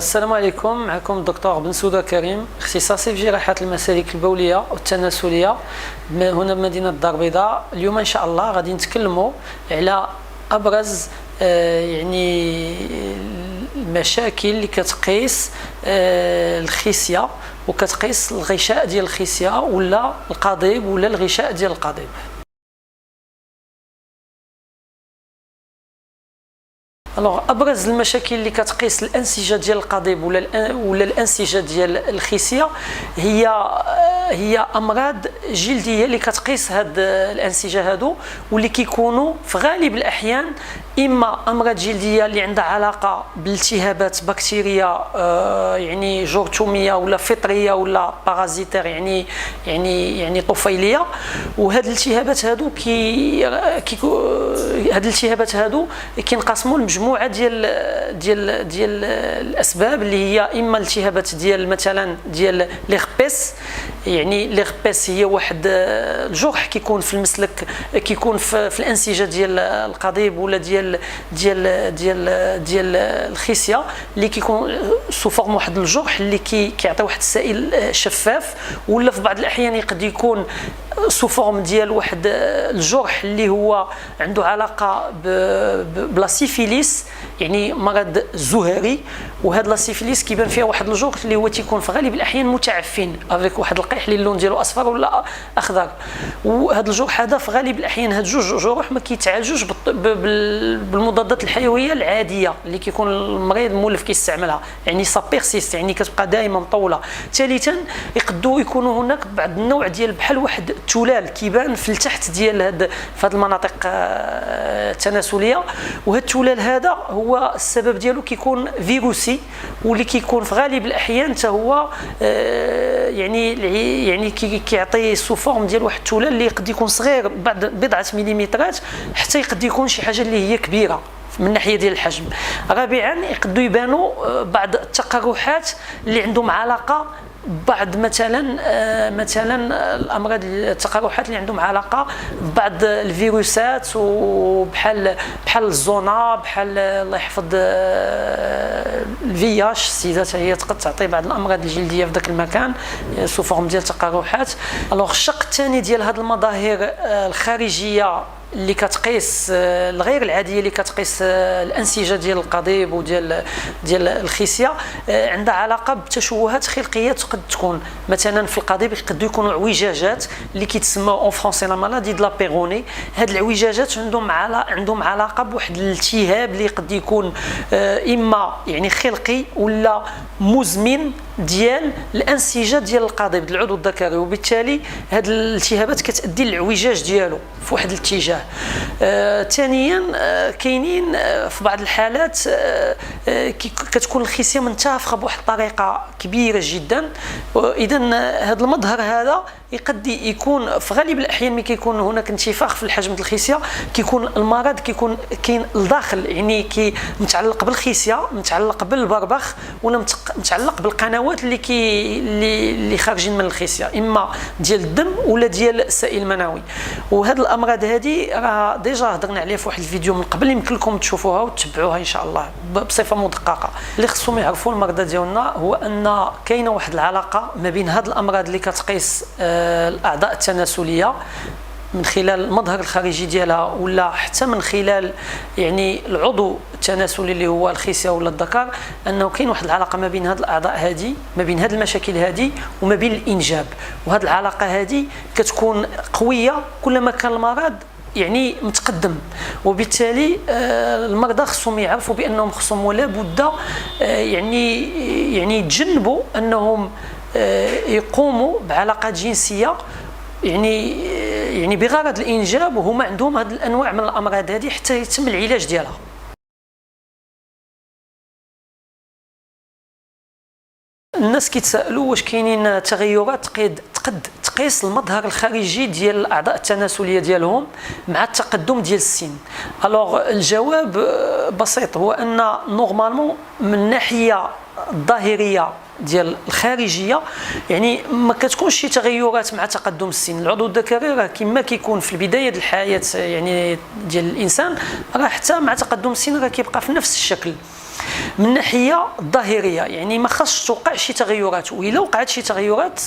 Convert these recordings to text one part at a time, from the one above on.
السلام عليكم. معكم الدكتور بنسودة كريم، اختصاصي في جراحة المسالك البولية والتناسلية هنا بمدينة الدار البيضاء. اليوم إن شاء الله غادي نتكلموا على أبرز المشاكل اللي كتقيس الخصية وكتقيس الغشاء ديال الخصية ولا القضيب ولا الغشاء ديال القضيب. ابرز المشاكل اللي كتقيس الانسجه ديال القضيب ولا الانسجه ديال الخصيه هي امراض جلديه اللي كتقيس هاد الانسجه هادو، واللي كيكونوا في غالب الاحيان اما امراض جلديه اللي عندها علاقه بالالتهابات بكتيريه جرثوميه ولا فطريه ولا بارازيتير يعني طفيليه. وهاد الالتهابات هادو هاد الالتهابات هادو كينقسموا لمجموعه ديال الاسباب اللي هي اما الالتهابات ديال مثلا ديال ليغبيس. ليغبيس هي واحد الجرح كيكون في المسلك، كيكون في الانسجه ديال القضيب ولا ديال الخصيه، اللي كيكون سو فورم واحد الجرح اللي كيعطي واحد السائل شفاف، ولا في بعض الاحيان يقد يكون سو فورم ديال واحد الجرح اللي هو عنده علاقه بلا سيفيليس، يعني مرض زهري. وهذا لا سيفيليس كيبان فيها واحد الجرح اللي هو تيكون في غالب الاحيان متعفن افيك واحد القيح اللي اللون ديالو اصفر ولا اخضر. وهذا الجرح هذا في غالب الاحيان هاد جوج جروح ما كيتعالجوش بالمضادات الحيويه العاديه اللي كيكون المريض مولف كيستعملها، سا بيرسيست، كتبقى دائما مطوله. ثالثا يقدروا يكونوا هناك بعض النوع ديال بحال واحد التلال كيبان في التحت ديال في هذه المناطق التناسليه، وهذا التلال هذا هو السبب ديالو كيكون فيروسي، واللي كيكون في غالب الاحيان حتى هو كيعطي سو فورم ديال واحد التلال اللي يقد يكون صغير بعد بضعه مليمترات حتى يقد يكون شي حاجه اللي هي كبيره من ناحيه ديال الحجم. رابعا يقدروا يبانوا بعض التقرحات اللي عندهم علاقه بعض مثلا الامراض التقرحات اللي عندهم علاقه ببعض الفيروسات، وبحال الزونا، بحال الله يحفظ الفياش، السيدات هي تقدر تعطي بعض الامراض الجلديه في ذاك المكان سو فورم ديال تقرحات. الشق الثاني ديال هذه المظاهر الخارجيه اللي كتقيس الغير العاديه اللي كتقيس الانسجه ديال القضيب وديال الخصيه عندها علاقه بتشوهات خلقيه قد تكون مثلا في القضيب. يقدروا يكونوا اعوجاجات اللي كيتسموا اون فرونسي لا مالادي دو لا بيغوني. هاد العوجاجات عندهم علاقه بواحد الالتهاب اللي قد يكون اما خلقي ولا مزمن ديال الانسجه ديال القضيب العضو الذكري، وبالتالي هاد الالتهابات كتؤدي للعوجاج ديالو في واحد الاتجاه. ثانيا كاينين في بعض الحالات كتكون الخصيه منتفخه بواحد الطريقه كبيره جدا. اذا هذا المظهر هذا يقد يكون في غالب الاحيان ملي كيكون هناك انتفاخ في الحجم ديال الخصيه كيكون المرض كاين لداخل، متعلق بالخصيه، متعلق بالبربخ، ولا متعلق بالقنوات اللي خارجين من الخصيه، اما ديال الدم ولا ديال السائل المنوي. وهاد الامراض هذه راه ديجا هضرنا عليها في واحد الفيديو من قبل، يمكن لكم تشوفوها وتتبعوها ان شاء الله بصفه مدققه. اللي خصهم يعرفوا المرضى ديالنا هو ان كاينه واحد العلاقه ما بين هاد الامراض اللي كتقيس الاعضاء التناسليه من خلال المظهر الخارجي ديالها، ولا حتى من خلال العضو التناسلي اللي هو الخصيه ولا الذكر، انه كاين واحد العلاقه ما بين هاد الاعضاء هذه، ما بين هاد المشاكل هذه وما بين الانجاب. وهاد العلاقه هذه كتكون قويه كلما كان المرض متقدم، وبالتالي المرضى خصهم يعرفوا بانهم خصهم ولا بد يتجنبوا انهم يقوموا بعلاقات جنسيه بغرض الانجاب وهما عندهم هذه الانواع من الامراض هذه حتى يتم العلاج ديالها. الناس كيتسائلوا واش كاينين تغيرات تقد تقيس المظهر الخارجي ديال الاعضاء التناسليه ديالهم مع التقدم ديال السن. الجواب بسيط، هو ان نورمالمون من الناحيه الظاهريه ديال الخارجيه ما كتكونش شي تغيرات مع تقدم السن. العضو الذكري راه كما كيكون في البدايه ديال الحياه ديال الانسان، راه حتى مع تقدم السن راه كيبقى في نفس الشكل. من الناحيه الظاهريه يعني ما خاصش توقع شي تغيرات، والا وقعت شي تغيرات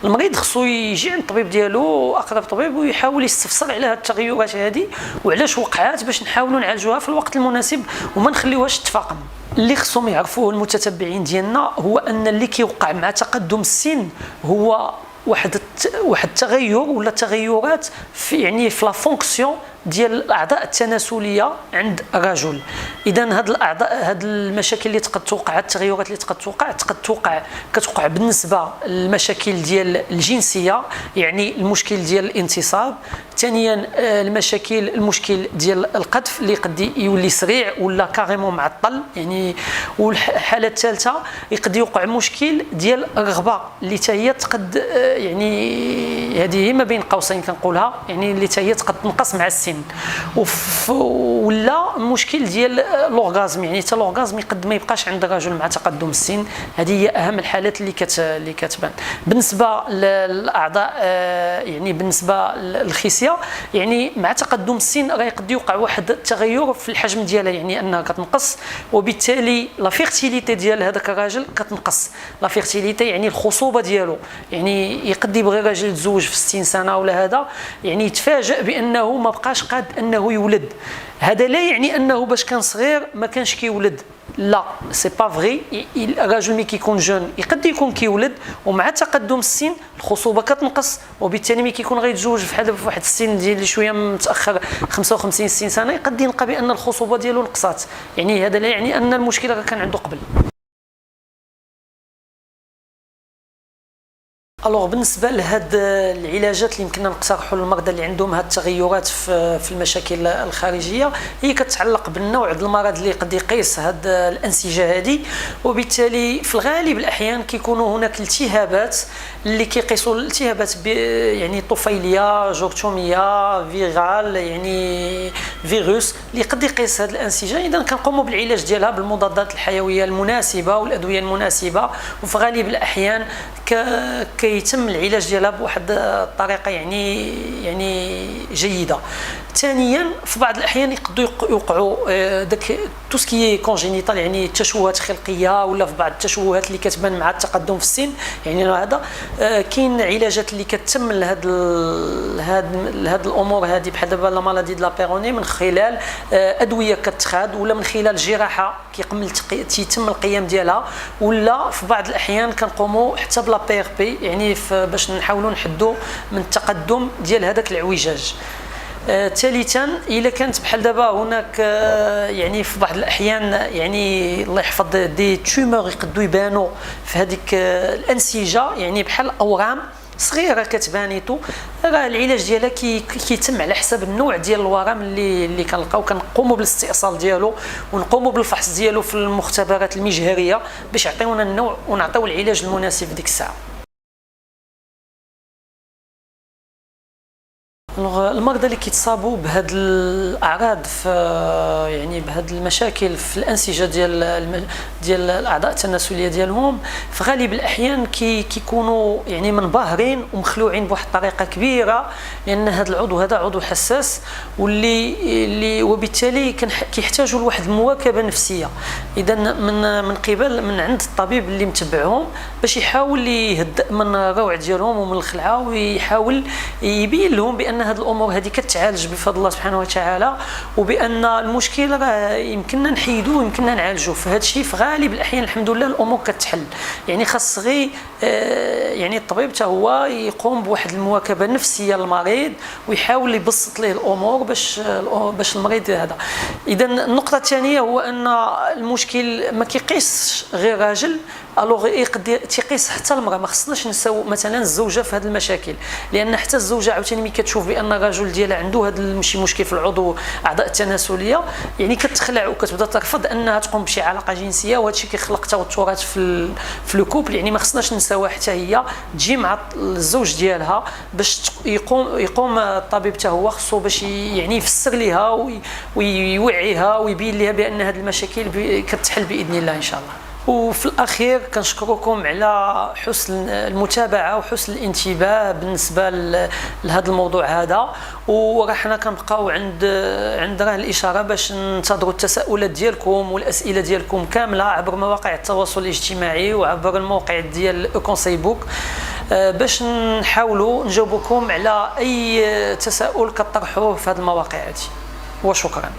المريض خصو يجي عند الطبيب ديالو اقرب طبيب ويحاول يستفسر على هذه التغيرات هذه وعلاش وقعات باش نحاولوا نعالجوها في الوقت المناسب وما نخليوهاش تتفاقم. اللي خصهم يعرفوه المتتبعين ديالنا هو ان اللي كيوقع مع تقدم السن هو واحد التغير ولا تغيرات في يعني في لا فونكسيون ديال الاعضاء التناسليه عند الرجل. اذا هاد الاعضاء هاد المشاكل اللي تقد توقع، التغيرات اللي تقد توقع بالنسبه للمشاكل ديال الجنسيه، يعني المشكل ديال الانتصاب. ثانيا المشكل ديال القذف اللي قد يولي سريع ولا كاريمون معطل يعني. والحاله الثالثه يقد يوقع مشكل ديال الرغبه اللي حتى هي تقد يعني هذه ما بين قوسين كنقولها يعني اللي حتى هي تقد تنقص مع السن. ولا مشكل ديال لورغازم يعني حتى لورغازم يقد ما يبقاش عند الرجل مع تقدم السن. هذه هي اهم الحالات اللي كتبان بالنسبه للاعضاء يعني بالنسبه للخصيه يعني مع تقدم السن راه يقد يوقع واحد التغير في الحجم ديالها يعني انها كتنقص، وبالتالي لا فيرتيليتي ديال هذاك الراجل كتنقص. لا فيرتيليتي يعني الخصوبه ديالو، يعني يقد يبغي راجل يتزوج في 60 سنه ولا هذا يعني يتفاجئ بانه ما بقاش قاد انه يولد. هذا لا يعني انه باش كان صغير ما كانش كيولد، لا سي با فغي. الرجل ملي كيكون جون يقد يكون كيولد، ومع تقدم السن الخصوبه كتنقص، وبالتالي ملي كيكون غيتزوج في واحد السن ديال اللي شويه متاخر 55 60 سنه يقد يلقى بان الخصوبه ديالو نقصات. يعني هذا لا يعني ان المشكله كان عنده قبل. الوغ بالنسبه لهاد العلاجات اللي يمكننا نقترحوا للمرضى اللي عندهم هاد التغيرات في المشاكل الخارجيه هي كتعلق بالنوع ديال المرض اللي قد يقيس هاد الانسجه هذه. وبالتالي في الغالب الاحيان كيكونوا هناك التهابات اللي كيقيسوا الالتهابات يعني طفيليه، جرثوميه، فيرال يعني فيروس اللي قد يقيس هاد الانسجه. اذا كنقوموا بالعلاج ديالها بالمضادات الحيويه المناسبه والادويه المناسبه، وفي غالب الاحيان كيتم العلاج ديالها بواحد الطريقه يعني جيده. ثانيا في بعض الاحيان يقدروا يوقعوا داك توسكي كونجينيتال يعني تشوهات خلقيه، ولا في بعض التشوهات اللي كتبان مع التقدم في السن. يعني هذا كاين علاجات اللي كتتم لهاد الامور هذه بحال دابا لا مالادي دو لا بيروني من خلال ادويه كتخاد، ولا من خلال جراحه تيتم القيام ديالها، ولا في بعض الاحيان كنقوموا حتى بلا بي ار بي يعني باش نحاولوا نحدوا من التقدم ديال هذاك العوجاج. ثالثا الا كانت بحال دابا هناك يعني في بعض الاحيان يعني الله يحفظ دي تيومور يقدروا يبانوا في هذيك الانسجه يعني بحال اورام صغيره كتبانيتو، راه العلاج ديالها كيتم على حسب النوع ديال الورم اللي كنلقاو. كنقوموا بالاستئصال ديالو ونقوموا بالفحص ديالو في المختبرات المجهريه باش يعطيونا النوع ونعطيو العلاج المناسب في ديك الساعه. المرضى اللي كيتصابوا بهاد الاعراض في يعني بهاد المشاكل في الانسجه ديال الاعضاء التناسليه ديالهم في غالب الاحيان كيكونوا يعني منبهرين ومخلوعين بواحد الطريقه كبيره، لان هذا العضو هذا عضو حساس واللي وبالتالي كيحتاجوا لواحد المواكبه نفسيه. اذا من عند الطبيب اللي متبعهم باش يحاول يهدئ من الروع ديالهم ومن الخلعه، ويحاول يبين لهم بان هذه الامور هذه كتعالج بفضل الله سبحانه وتعالى، وبان المشكل راه يمكننا نحيدوه ويمكننا نعالجوه. فهذا الشيء في غالب الاحيان الحمد لله الامور كتحل. يعني خاص غير يعني الطبيب حتى هو يقوم بواحد المواكبه نفسيه للمريض ويحاول يبسط ليه الامور باش المريض هذا. اذا النقطه الثانيه هو ان المشكل ما كيقيسش غير راجل، الوغ يقدر تيقيس حتى المراه. ما خصناش نساو مثلا الزوجه في هذه المشاكل، لان حتى الزوجه عاوتاني ملي كتشوف بان الرجل ديالها عنده هذا شي مشكل في العضو اعضاء التناسليه يعني كتخلع وكتبدا ترفض انها تقوم بشي علاقه جنسيه، وهذا الشيء كيخلق توترات في لو كوبل. يعني ما خصناش نساوها حتى هي تجي مع الزوج ديالها باش يقوم الطبيب حتى هو خصو باش يعني يفسر ليها ويوعيها ويبين لها بان هذه المشاكل كتحل باذن الله ان شاء الله. وفي الاخير كنشكركم على حسن المتابعه وحسن الانتباه بالنسبه لهذا الموضوع هذا، وراه حنا كنبقاو عند راه الاشاره باش ننتظروا التساؤلات ديالكم والاسئله ديالكم كامله عبر مواقع التواصل الاجتماعي وعبر الموقع ديال كونساي بوك، باش نحاولوا نجاوبكم على اي تساؤل كطرحوه في هذه المواقع هذه. وشكرا.